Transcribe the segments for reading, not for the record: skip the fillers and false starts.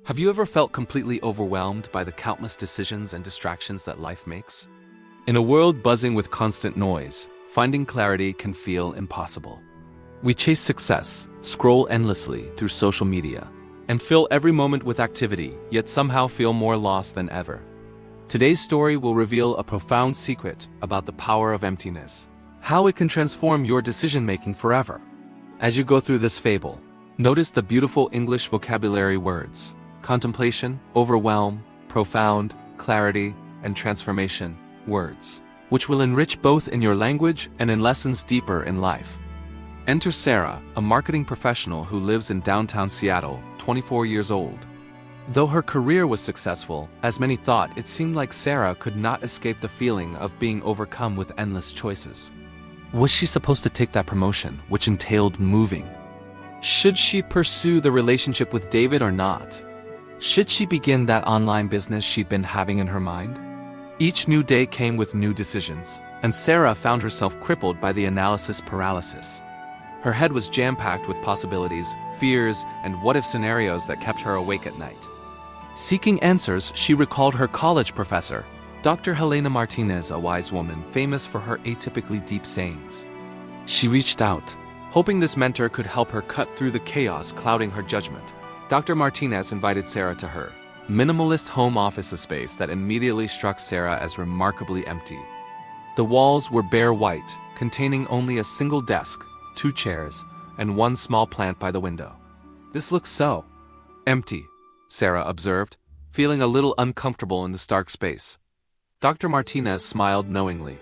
Have you ever felt completely overwhelmed by the countless decisions and distractions that life makes? In a world buzzing with constant noise, finding clarity can feel impossible. We chase success, scroll endlessly through social media, and fill every moment with activity, yet somehow feel more lost than ever. Today's story will reveal a profound secret about the power of emptiness, how it can transform your decision-making forever. As you go through this fable, notice the beautiful English vocabulary words: contemplation, overwhelm, profound, clarity, and transformation words, which will enrich both in your language and in lessons deeper in life. Enter Sarah, a marketing professional who lives in downtown Seattle, 24 years old. Though her career was successful, as many thought, it seemed like Sarah could not escape the feeling of being overcome with endless choices. Was she supposed to take that promotion, which entailed moving? Should she pursue the relationship with David or not? Should she begin that online business she'd been having in her mind? Each new day came with new decisions, and Sarah found herself crippled by the analysis paralysis. Her head was jam-packed with possibilities, fears, and what-if scenarios that kept her awake at night. Seeking answers, she recalled her college professor, Dr. Helena Martinez, a wise woman famous for her atypically deep sayings. She reached out, hoping this mentor could help her cut through the chaos clouding her judgment. Dr. Martinez invited Sarah to her minimalist home office, a space that immediately struck Sarah as remarkably empty. The walls were bare white, containing only a single desk, 2 chairs, and one small plant by the window. "This looks so empty," Sarah observed, feeling a little uncomfortable in the stark space. Dr. Martinez smiled knowingly.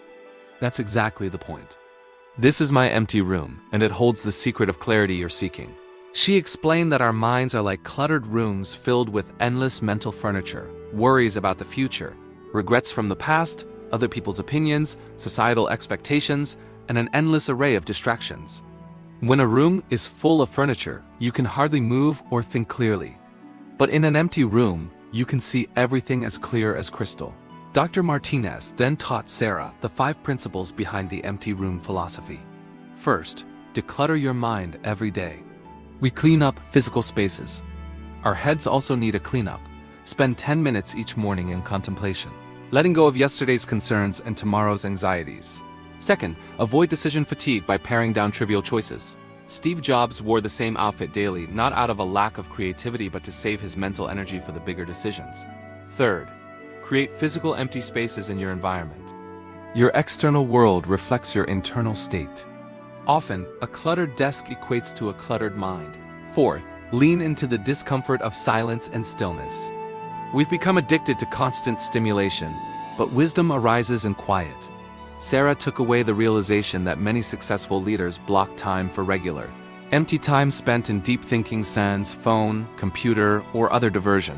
"That's exactly the point. This is my empty room, and it holds the secret of clarity you're seeking." She explained that our minds are like cluttered rooms filled with endless mental furniture, worries about the future, regrets from the past, other people's opinions, societal expectations, and an endless array of distractions. When a room is full of furniture, you can hardly move or think clearly. But in an empty room, you can see everything as clear as crystal. Dr. Martinez then taught Sarah the 5 principles behind the empty room philosophy. First, declutter your mind every day. We clean up physical spaces. Our heads also need a cleanup. Spend 10 minutes each morning in contemplation, letting go of yesterday's concerns and tomorrow's anxieties. Second, avoid decision fatigue by paring down trivial choices. Steve Jobs wore the same outfit daily, not out of a lack of creativity but to save his mental energy for the bigger decisions. Third, create physical empty spaces in your environment. Your external world reflects your internal state. Often, a cluttered desk equates to a cluttered mind. Fourth, lean into the discomfort of silence and stillness. We've become addicted to constant stimulation, but wisdom arises in quiet. Sarah took away the realization that many successful leaders block time for regular, empty time spent in deep thinking sans phone, computer, or other diversion.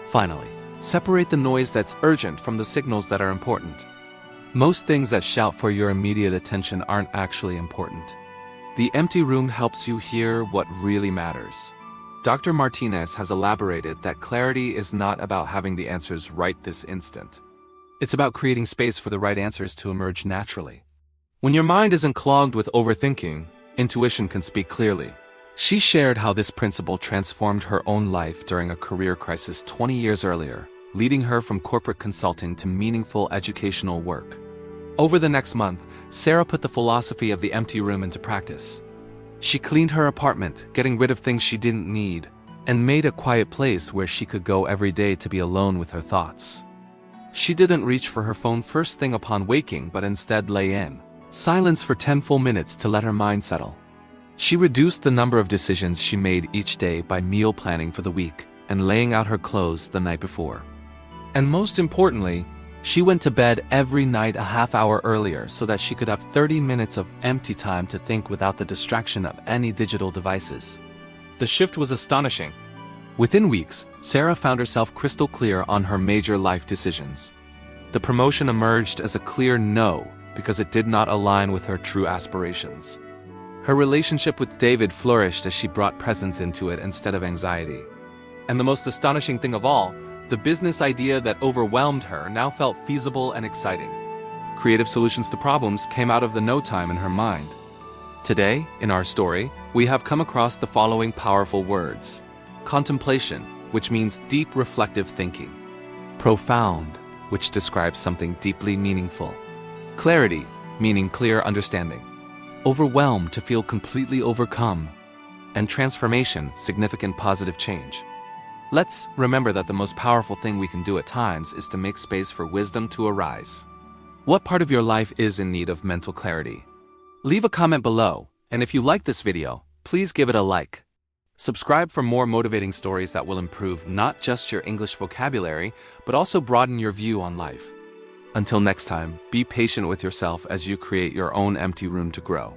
Finally, separate the noise that's urgent from the signals that are important. Most things that shout for your immediate attention aren't actually important. The empty room helps you hear what really matters. Dr. Martinez has elaborated that clarity is not about having the answers right this instant. It's about creating space for the right answers to emerge naturally. When your mind isn't clogged with overthinking, intuition can speak clearly. She shared how this principle transformed her own life during a career crisis 20 years earlier, leading her from corporate consulting to meaningful educational work. Over the next month, Sarah put the philosophy of the empty room into practice. She cleaned her apartment, getting rid of things she didn't need, and made a quiet place where she could go every day to be alone with her thoughts. She didn't reach for her phone first thing upon waking, but instead lay in silence for 10 full minutes to let her mind settle. She reduced the number of decisions she made each day by meal planning for the week and laying out her clothes the night before. And most importantly, she went to bed every night a half hour earlier so that she could have 30 minutes of empty time to think without the distraction of any digital devices. The shift was astonishing. Within weeks, Sarah found herself crystal clear on her major life decisions. The promotion emerged as a clear no because it did not align with her true aspirations. Her relationship with David flourished as she brought presence into it instead of anxiety. And the most astonishing thing of all, the business idea that overwhelmed her now felt feasible and exciting. Creative solutions to problems came out of the no time in her mind. Today, in our story, we have come across the following powerful words: contemplation, which means deep reflective thinking. Profound, which describes something deeply meaningful. Clarity, meaning clear understanding. Overwhelmed, to feel completely overcome. And transformation, significant positive change. Let's remember that the most powerful thing we can do at times is to make space for wisdom to arise. What part of your life is in need of mental clarity? Leave a comment below, and if you like this video, please give it a like. Subscribe for more motivating stories that will improve not just your English vocabulary, but also broaden your view on life. Until next time, be patient with yourself as you create your own empty room to grow.